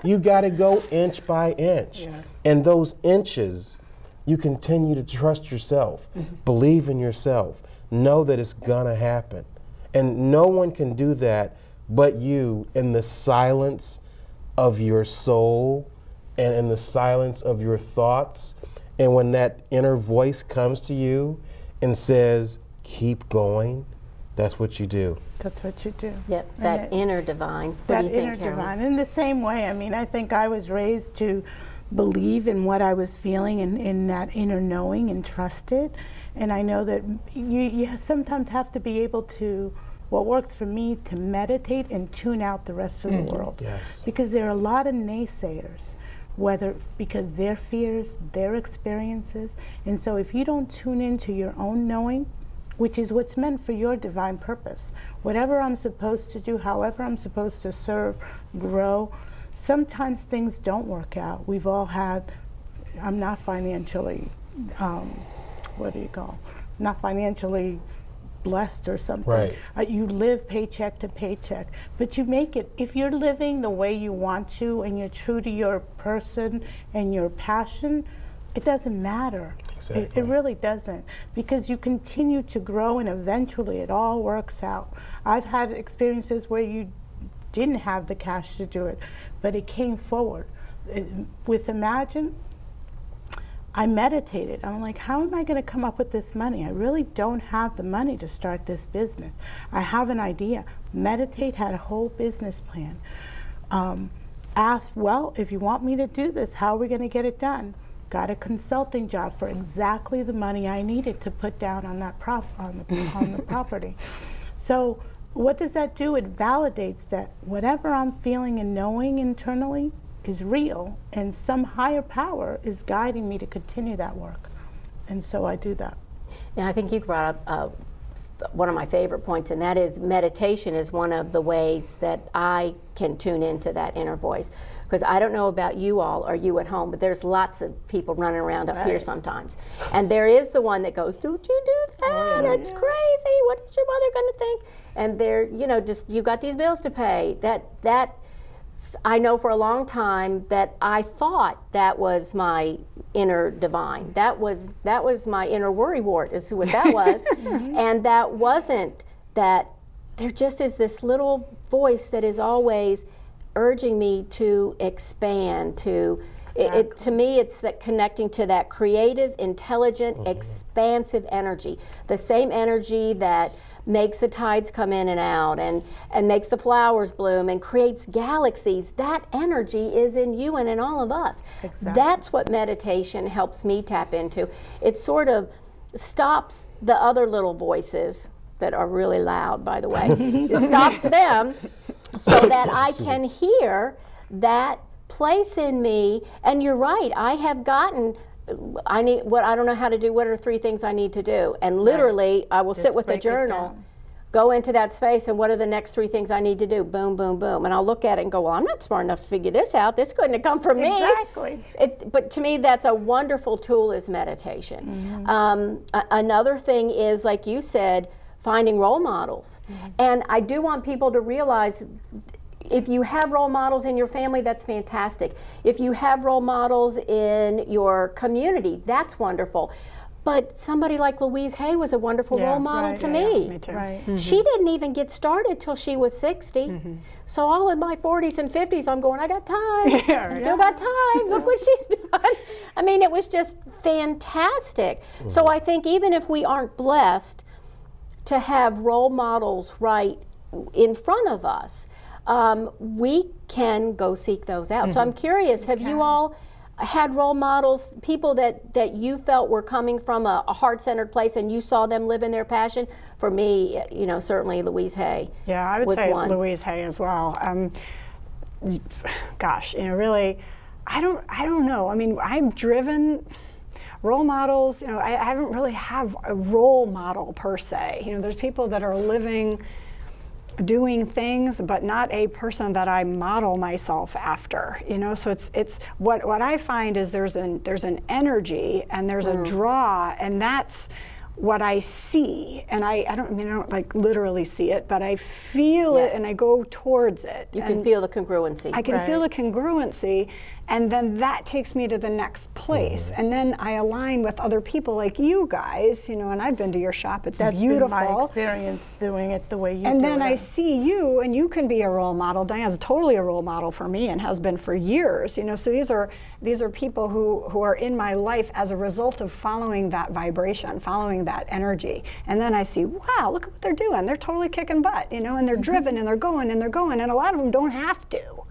You gotta go inch by inch. And those inches, you continue to trust yourself, believe in yourself, know that it's gonna happen. And no one can do that but you, in the silence of your soul and in the silence of your thoughts. And when that inner voice comes to you and says, keep going, that's what you do. That's what you do. Yep, that inner divine. What do you think, Carolyn? Divine. In the same way, I mean, I think I was raised to believe in what I was feeling and in that inner knowing and trust it. And I know that you sometimes have to be able to, what works for me, to meditate and tune out the rest of the world. Yes. Because there are a lot of naysayers, whether because their fears, their experiences. And so if you don't tune into your own knowing, which is what's meant for your divine purpose, whatever I'm supposed to do, however I'm supposed to serve, grow, sometimes things don't work out. We've all had, I'm not financially, not financially blessed or something. Right. You live paycheck to paycheck, but you make it. If you're living the way you want to and you're true to your person and your passion, it doesn't matter. Exactly. It really doesn't, because you continue to grow and eventually it all works out. I've had experiences where you didn't have the cash to do it, but it came forward. With Imagine, I meditated. I'm like, how am I going to come up with this money? I really don't have the money to start this business. I have an idea. Meditate, had a whole business plan. Asked, well, if you want me to do this, how are we going to get it done? Got a consulting job for exactly the money I needed to put down on that on the property. So what does that do? It validates that whatever I'm feeling and knowing internally is real, and some higher power is guiding me to continue that work. And so I do that. Now, I think you brought up one of my favorite points, and that is meditation is one of the ways that I can tune into that inner voice. Because I don't know about you all or you at home, but there's lots of people running around up here sometimes. And there is the one that goes, don't you do that? It's crazy. What is your mother going to think? And they're, just, you've got these bills to pay. That I know for a long time that I thought that was my inner divine. That was my inner worrywart, is what that was. And that wasn't that. There just is this little voice that is always urging me to expand, to To me, it's that connecting to that creative, intelligent, expansive energy. The same energy that makes the tides come in and out and makes the flowers bloom and creates galaxies. That energy is in you and in all of us. Exactly. That's what meditation helps me tap into. It sort of stops the other little voices that are really loud, by the way. It stops them so that I can hear that place in me. And you're right, I have gotten, I don't know how to do, what are 3 things I need to do? And literally, I will sit with a journal, go into that space, and what are the next 3 things I need to do? Boom, boom, boom. And I'll look at it and go, well, I'm not smart enough to figure this out. This couldn't have come from me. Exactly. But to me, that's a wonderful tool, is meditation. Another thing is, like you said, finding role models. And I do want people to realize, if you have role models in your family, that's fantastic. If you have role models in your community, that's wonderful. But somebody like Louise Hay was a wonderful role model to me. Me too. Right. She didn't even get started till she was 60. So all in my 40s and 50s, I'm going, I got time. Still got time. Look what she's done. I mean, it was just fantastic. So I think even if we aren't blessed to have role models right in front of us, we can go seek those out. So I'm curious, have you all had role models, people that you felt were coming from a heart-centered place and you saw them live in their passion? For me, certainly Louise Hay. Yeah, I would was say one. Louise Hay as well. Gosh, really, I don't know. I mean, I'm driven. Role models, I haven't really have a role model per se. There's people that are living, doing things, but not a person that I model myself after. So it's what I find is there's an energy and there's a draw, and that's what I see. And I don't like literally see it, but I feel it and I go towards it. You can feel the congruency. I can feel the congruency, and then that takes me to the next place. And then I align with other people like you guys, and I've been to your shop. It's beautiful. That's been my experience doing it the way you do it. And then I see you, and you can be a role model. Diane's totally a role model for me and has been for years. So these are people who are in my life as a result of following that vibration, following that energy. And then I see, wow, look at what they're doing. They're totally kicking butt, and they're driven, and they're going, and a lot of them don't have to,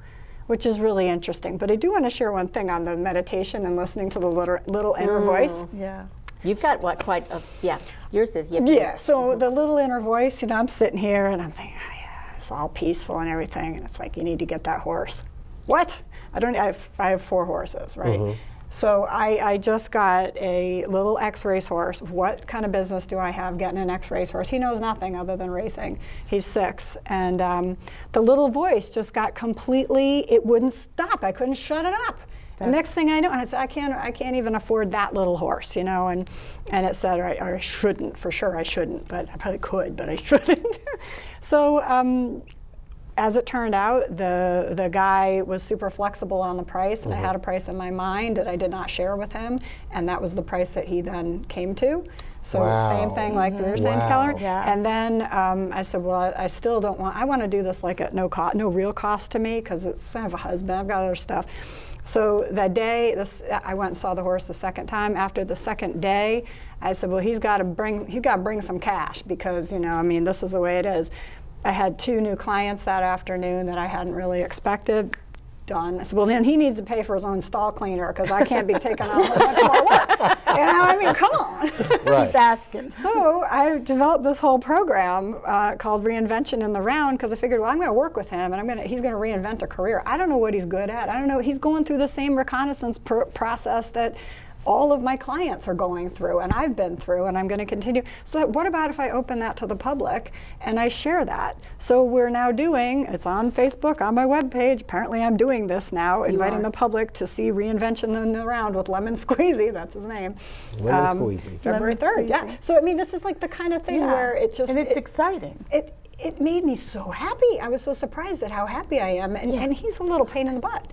which is really interesting. But I do want to share one thing on the meditation and listening to the little inner voice. Yeah. You've got yours is yippee. Yeah, so the little inner voice, I'm sitting here and I'm thinking, oh, yeah, it's all peaceful and everything. And it's like, you need to get that horse. What? I have 4 horses, right? So I just got a little X-race horse. What kind of business do I have getting an X-race horse? He knows nothing other than racing. He's 6. And the little voice just got completely, it wouldn't stop. I couldn't shut it up. The next thing I know, and I said, I can't even afford that little horse, and it said, or I shouldn't, for sure I shouldn't, but I probably could, but I shouldn't. So as it turned out, the guy was super flexible on the price, and I had a price in my mind that I did not share with him, and that was the price that he then came to. So same thing like we were saying, Keller. Yeah. And then I said, well, I still don't want, I want to do this like at no real cost to me, because I have a husband, I've got other stuff. So that day, I went and saw the horse the second time. After the second day, I said, well, he's got to bring some cash, because this is the way it is. I had 2 new clients that afternoon that I hadn't really expected. Done. I said, well, then he needs to pay for his own stall cleaner, because I can't be taking on so much more work. Come on. Right. Keep asking. So I developed this whole program called Reinvention in the Round, because I figured, well, I'm going to work with him, and he's going to reinvent a career. I don't know what he's good at. I don't know. He's going through the same reconnaissance process that all of my clients are going through, and I've been through, and I'm going to continue. So what about if I open that to the public and I share that? So we're now it's on Facebook, on my webpage. Apparently I'm doing this now, inviting the public to see Reinvention in the Round with Lemon Squeezy, that's his name. Lemon Squeezy. February 3rd, yeah. So this is like the kind of thing where it just... And it's exciting. It made me so happy. I was so surprised at how happy I am, and he's a little pain in the butt.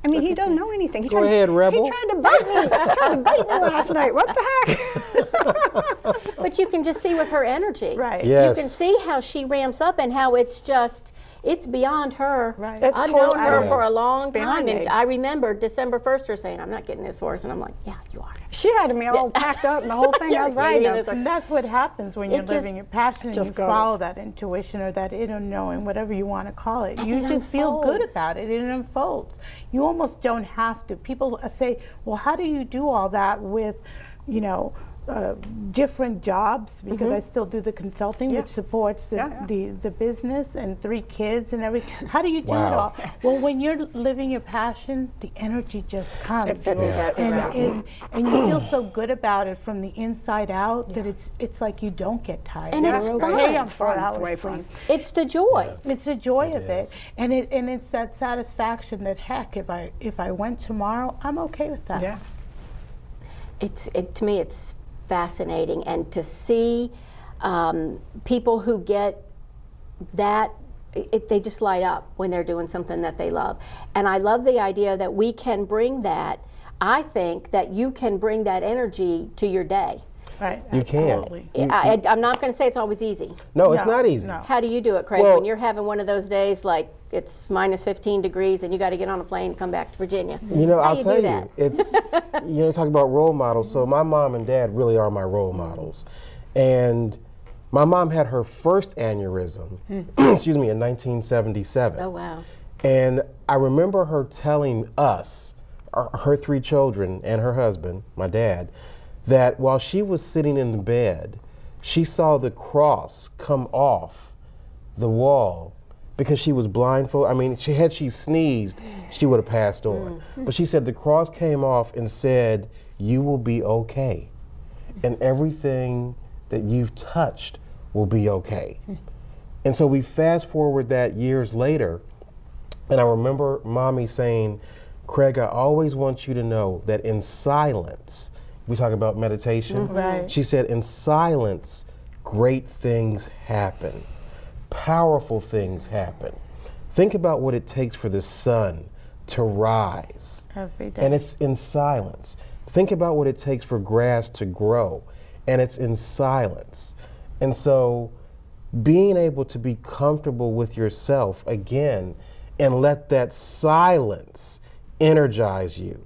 I mean, he at doesn't this. know anything. He Go ahead, Rebel. He tried to bite me. He tried to bite me last night. What the heck? But you can just see with her energy. Right. Yes. You can see how she ramps up and how it's just, it's beyond her. Right. It's I've totally known her Yeah. for a long beyond time, and me. I remember December 1st her saying, I'm not getting this horse, and I'm like, yeah, you are. She had me all packed up and the whole thing. I was Yeah, riding yeah, him. yeah. And that's what happens when you're just- living your passion and just you goes. follow that intuition or that inner knowing, whatever you want to call it. And You it just feel good unfolds. about it. It unfolds. You almost don't have to. People say, well, how do you do all that with, you know, different jobs? Because I still do the consulting, Yeah. which supports the business and 3 kids and everything. How do you do it Wow. all? Well, when you're living your passion, the energy just comes. That's exactly and, right. and you feel so good about it from the inside out that it's like you don't get tired. And You're it's okay fun. on It's 4 fun. It's hours way sleep. fun. It's the joy. It's the joy of is. it, and it's that satisfaction that heck, if I went tomorrow, I'm okay with that. Yeah. To me, it's fascinating, and to see people who get that, they just light up when they're doing something that they love. And I love the idea that we can bring that. I think that you can bring that energy to your day. Right. You can. Absolutely. I'm not going to say it's always easy. No, it's No, not easy. no. How do you do it, Craig, Well- when you're having one of those days like it's minus 15 degrees and you got to get on a plane and come back to Virginia? You know, How I'll you tell do you, that? it's, you know, talk about role models. So my mom and dad really are my role models. And my mom had her first aneurysm, excuse me, in 1977. Oh, wow. And I remember her telling us, her 3 children and her husband, my dad, that while she was sitting in the bed, she saw the cross come off the wall because she was blindfolded. I mean, had she sneezed, she would have passed on. But she said the cross came off and said, "You will be okay. And everything that you've touched will be okay." And so we fast forward that years later, and I remember Mommy saying, "Craig, I always want you to know that in silence," we talk about meditation. Right. She said, "In silence, great things happen. Powerful things happen. Think about what it takes for the sun to rise. Every day. And it's in silence. Think about what it takes for grass to grow, and it's in silence." And so being able to be comfortable with yourself again and let that silence energize you.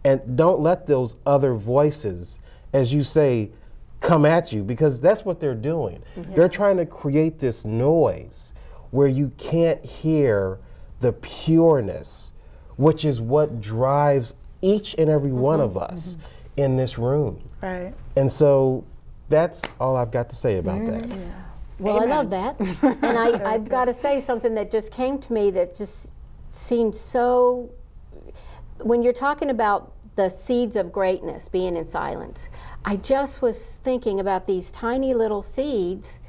And don't let those other voices, as you say, come at you, because that's what they're doing. They're trying to create this noise where you can't hear the pureness, which is what drives each and every one of us in this room. Right. And so that's all I've got to say about that. Well, I love that. And I've got to say something that just came to me that just seemed so, when you're talking about the seeds of greatness being in silence, I just was thinking about these tiny little seeds,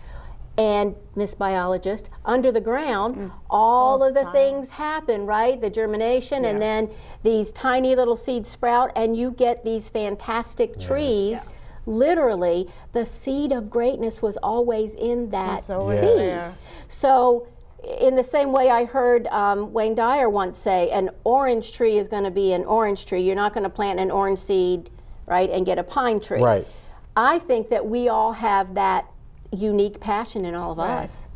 and Miss Biologist, under the ground, all of the things happen, right? The germination, and then these tiny little seeds sprout, and you get these fantastic trees. Literally, the seed of greatness was always in that It's always seed. there. So, in the same way I heard Wayne Dyer once say, an orange tree is going to be an orange tree. You're not going to plant an orange seed, right, and get a pine tree. Right. I think that we all have that unique passion in all of us.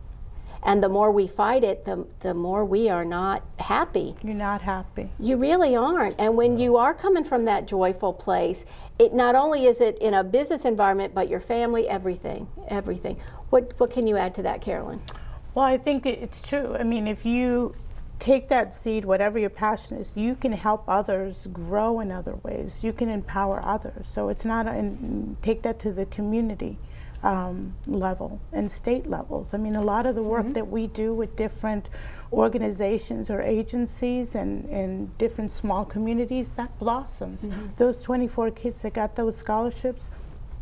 And the more we fight it, the more we are not happy. You're not happy. You really aren't. And when you are coming from that joyful place, it not only is it in a business environment, but your family, everything. What can you add to that, Carolyn? Well, I think it's true. I mean, if you take that seed, whatever your passion is, you can help others grow in other ways. You can empower others. So it's not, and take that to the community level and state levels. I mean, a lot of the work that we do with different organizations or agencies and different small communities, that blossoms. Those 24 kids that got those scholarships,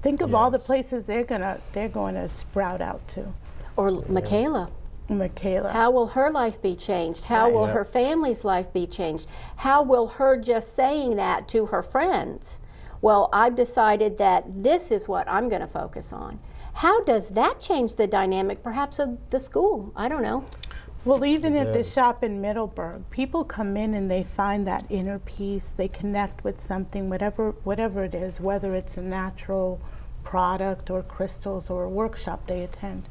think of all the Yes. places they're going to sprout out to. Or Michaela. Michaela. How will her life be changed? How will Yep. her family's life be changed? How will her just saying that to her friends? Well, I've decided that this is what I'm going to focus on. How does that change the dynamic, perhaps, of the school? I don't know. Well, even It at the does. shop in Middleburg, people come in and they find that inner peace. They connect with something, whatever it is, whether it's a natural product or crystals or a workshop they attend.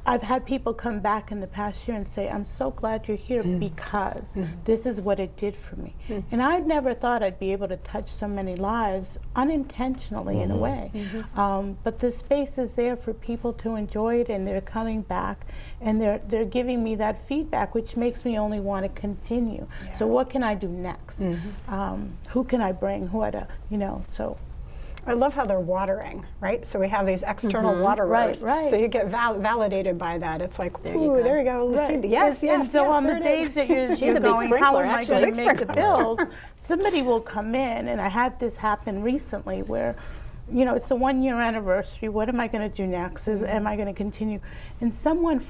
I've had people come back in the past year and say, I'm so glad you're here because this is what it did for me. And I never thought I'd be able to touch so many lives unintentionally in a way. But the space is there for people to enjoy it, and they're coming back and they're giving me that feedback, which makes me only want to continue. So what can I do next? Who can I bring? So. I love how they're watering, right? So we have these external waterers. Right. So you get validated by that. It's like, There you ooh, go. there you go. Let's see. Yes, yes, And so yes, on the there it days is. that you're She's a big going, how sprinkler, am I actually. going to make the bills? Somebody will come in, and I had this happen recently where, it's the 1 year anniversary. What am I going to do next? Am I going to continue? And someone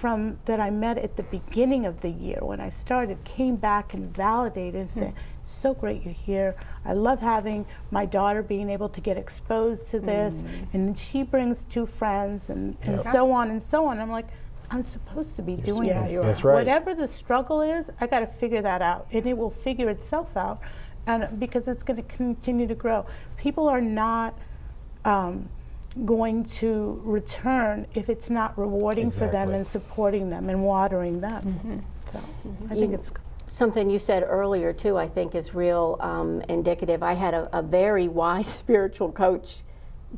that I met at the beginning of the year when I started came back and validated and said, so great you're here. I love having my daughter being able to get exposed to this, and she brings 2 friends and so on and so on. I'm like, I'm supposed to be doing Yeah, this. you are. That's right. Whatever the struggle is, I got to figure that out, and it will figure itself out, and because it's going to continue to grow. People are not going to return if it's not rewarding for them Exactly. and supporting them and watering them. So I think it's Something you said earlier too, I think is real indicative. I had a very wise spiritual coach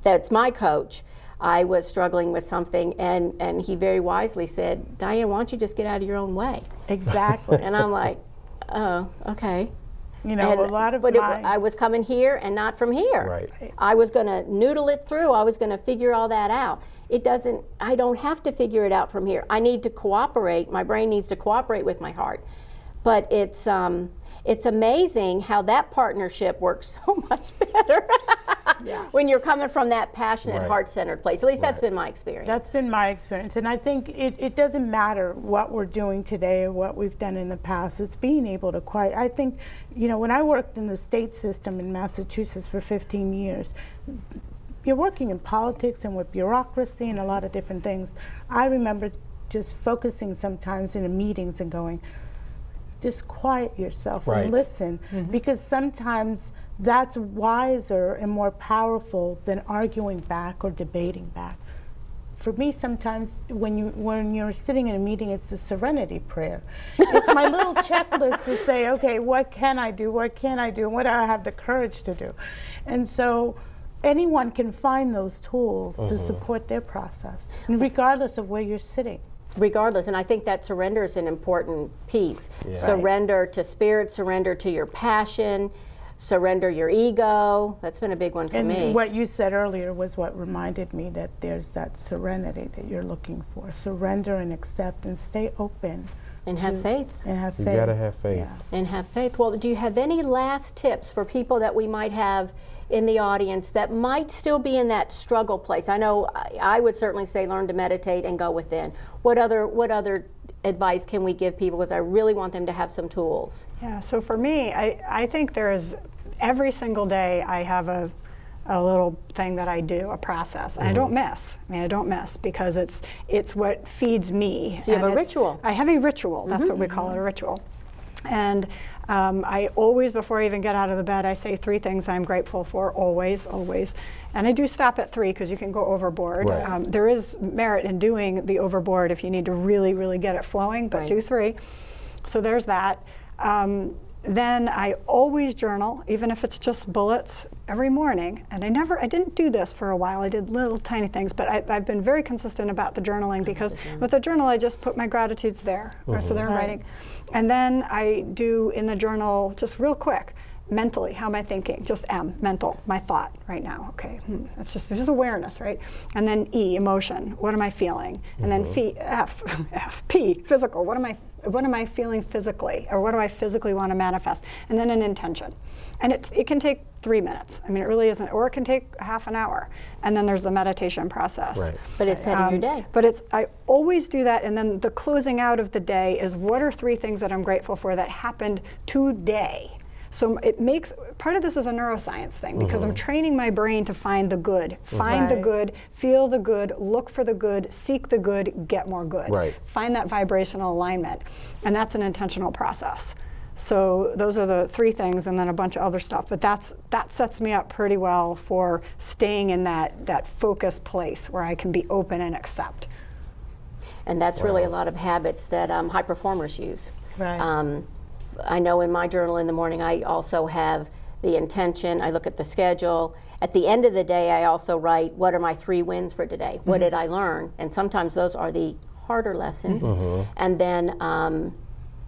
that's my coach. I was struggling with something, and he very wisely said, Diane, why don't you just get out of your own way? exactly. And I'm like, oh, okay. A And- lot of but my I was coming here and not from here. Right. I was going to noodle it through. I was going to figure all that out. I don't have to figure it out from here. I need to cooperate. My brain needs to cooperate with my heart. But it's amazing how that partnership works so much better when you're coming from that passionate, Right. heart-centered place. At least that's Right. been my experience. That's been my experience, and I think it doesn't matter what we're doing today or what we've done in the past. It's being able to quiet. I think, when I worked in the state system in Massachusetts for 15 years, you're working in politics and with bureaucracy and a lot of different things. I remember just focusing sometimes in the meetings and going, just quiet yourself Right. and listen, because sometimes that's wiser and more powerful than arguing back or debating back. For me, sometimes when you're sitting in a meeting, it's the serenity prayer. It's my little checklist to say, okay, what can I do? What can I do? And what do I have the courage to do? And so anyone can find those tools to support their process, and regardless of where you're sitting. Regardless, and I think that surrender is an important piece. Yeah. Surrender to spirit, surrender to your passion, surrender your ego. That's been a big one for And me. what you said earlier was what reminded me that there's that serenity that you're looking for. Surrender and accept and stay open. And have faith. And have You faith. gotta have faith. Yeah. And have faith. Well, do you have any last tips for people that we might have in the audience that might still be in that struggle place? I know I would certainly say learn to meditate and go within. What other advice can we give people? Because I really want them to have some tools. Yeah, so for me, I think there's, every single day I have a little thing that I do, a process. And I don't miss. I don't miss because it's what feeds me. So you have And a ritual. I have a ritual. That's what we call it, a ritual. And I always, before I even get out of the bed, I say 3 things I'm grateful for, always, always. And I do stop at 3 because you can go overboard. Right. There is merit in doing the overboard if you need to really, really get it flowing, but Right. do 3. So there's that. Then I always journal, even if it's just bullets, every morning. And I didn't do this for a while. I did little tiny things, but I've been very consistent about the journaling because with the journal, I just put my gratitudes there, or so they're in writing. And then I do in the journal, just real quick, mentally, how am I thinking? Just mental, my thought right now. Okay, it's just awareness, right? And then E, emotion. What am I feeling? And then P, physical. What am I feeling physically, or what do I physically want to manifest? And then an intention. And it can take 3 minutes. I mean, it really isn't, or it can take half an hour. And then there's the meditation process. Right. But it's setting your day. But I always do that, and then the closing out of the day is what are 3 things that I'm grateful for that happened today. So it makes, part of this is a neuroscience thing because I'm training my brain to find the good. Find the Right. good, feel the good, look for the good, seek the good, get more good. Right. Find that vibrational alignment. And that's an intentional process. So those are the 3 things, and then a bunch of other stuff. But that sets me up pretty well for staying in that focused place where I can be open and accept. And that's really a lot of habits that high performers use. Right. I know in my journal in the morning, I also have the intention, I look at the schedule. At the end of the day, I also write, what are my 3 wins for today? What did I learn? And sometimes those are the harder lessons. And then,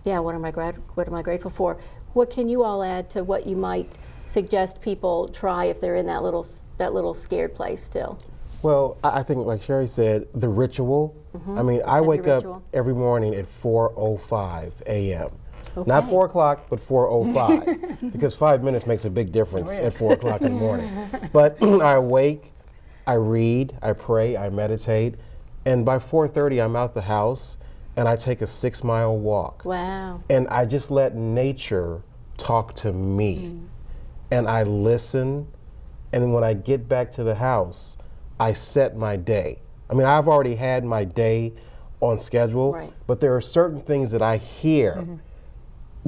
what am I grateful for? What can you all add to what you might suggest people try if they're in that little scared place still? Well, I think, like Sherry said, the ritual. I mean, I wake up ritual. every morning at 4:05 a.m. Not 4 o'clock, but 4:05, because 5 minutes makes a big difference at 4 o'clock in the morning. But I wake, I read, I pray, I meditate, and by 4:30 I'm out the house and I take a 6-mile walk. Wow. And I just let nature talk to me. And I listen, and when I get back to the house, I set my day. I mean, I've already had my day on schedule, Right. but there are certain things that I hear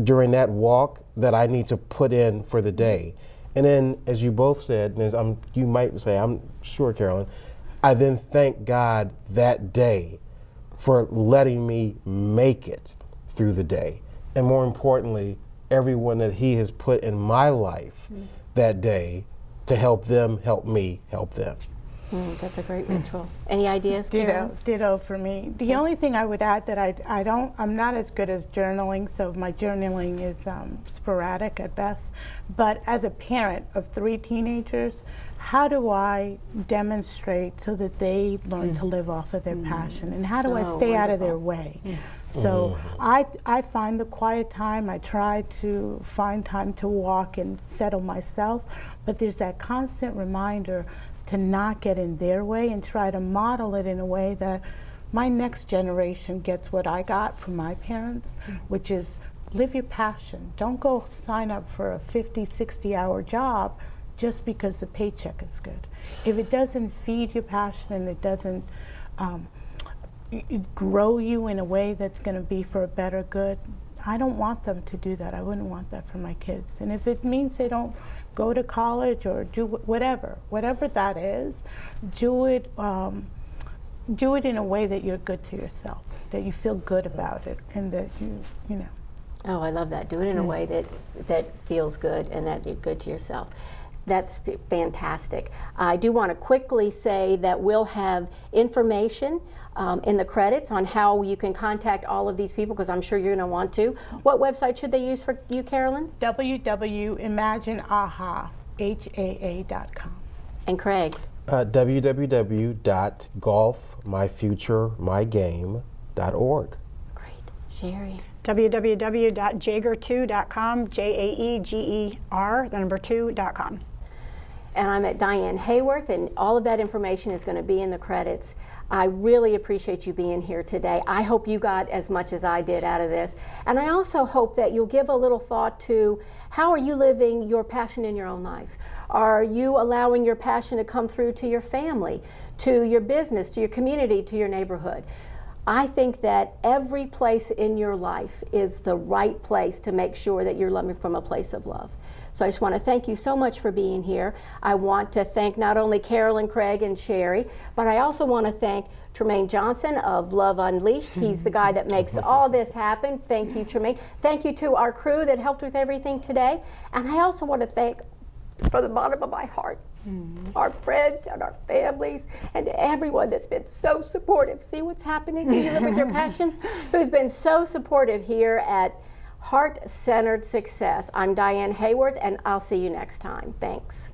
during that walk that I need to put in for the day. And then, as you both said, and as you might say, I'm sure, Carolyn, I then thank God that day for letting me make it through the day. And more importantly, everyone that He has put in my life that day to help them, help me, help them. That's a great ritual. Any ideas, Carol? Ditto for me. The only thing I would add that I'm not as good as journaling, so my journaling is sporadic at best. But as a parent of 3 teenagers, how do I demonstrate so that they learn to live off of their passion? And how do I stay out of their way? So I find the quiet time. I try to find time to walk and settle myself. But there's that constant reminder to not get in their way and try to model it in a way that my next generation gets what I got from my parents, which is live your passion. Don't go sign up for a 50, 60-hour job just because the paycheck is good. If it doesn't feed your passion and it doesn't grow you in a way that's going to be for a better good, I don't want them to do that. I wouldn't want that for my kids. And if it means they don't go to college or do whatever that is, do it in a way that you're good to yourself, that you feel good about it, and that you know. Oh, I love that. Do it in a way that feels good and that you're good to yourself. That's fantastic. I do want to quickly say that we'll have information in the credits on how you can contact all of these people, because I'm sure you're going to want to. What website should they use for you, Carolyn? www.imagineaha.com. And Craig? www.golfmyfuturemygame.org. Great. Sherry? www.jaeger2.com, Jaeger, the number 2.com. And I'm at Diane Hayworth, and all of that information is going to be in the credits. I really appreciate you being here today. I hope you got as much as I did out of this. And I also hope that you'll give a little thought to how are you living your passion in your own life? Are you allowing your passion to come through to your family, to your business, to your community, to your neighborhood? I think that every place in your life is the right place to make sure that you're loving from a place of love. So I just want to thank you so much for being here. I want to thank not only Carolyn, Craig, and Sherry, but I also want to thank Tremaine Johnson of Love Unleashed. He's the guy that makes all this happen. Thank you, Tremaine. Thank you to our crew that helped with everything today. And I also want to thank, from the bottom of my heart, our friends and our families and everyone that's been so supportive. See what's happening? Do you live with your passion? Who's been so supportive here at Heart-Centered Success. I'm Diane Hayworth, and I'll see you next time. Thanks.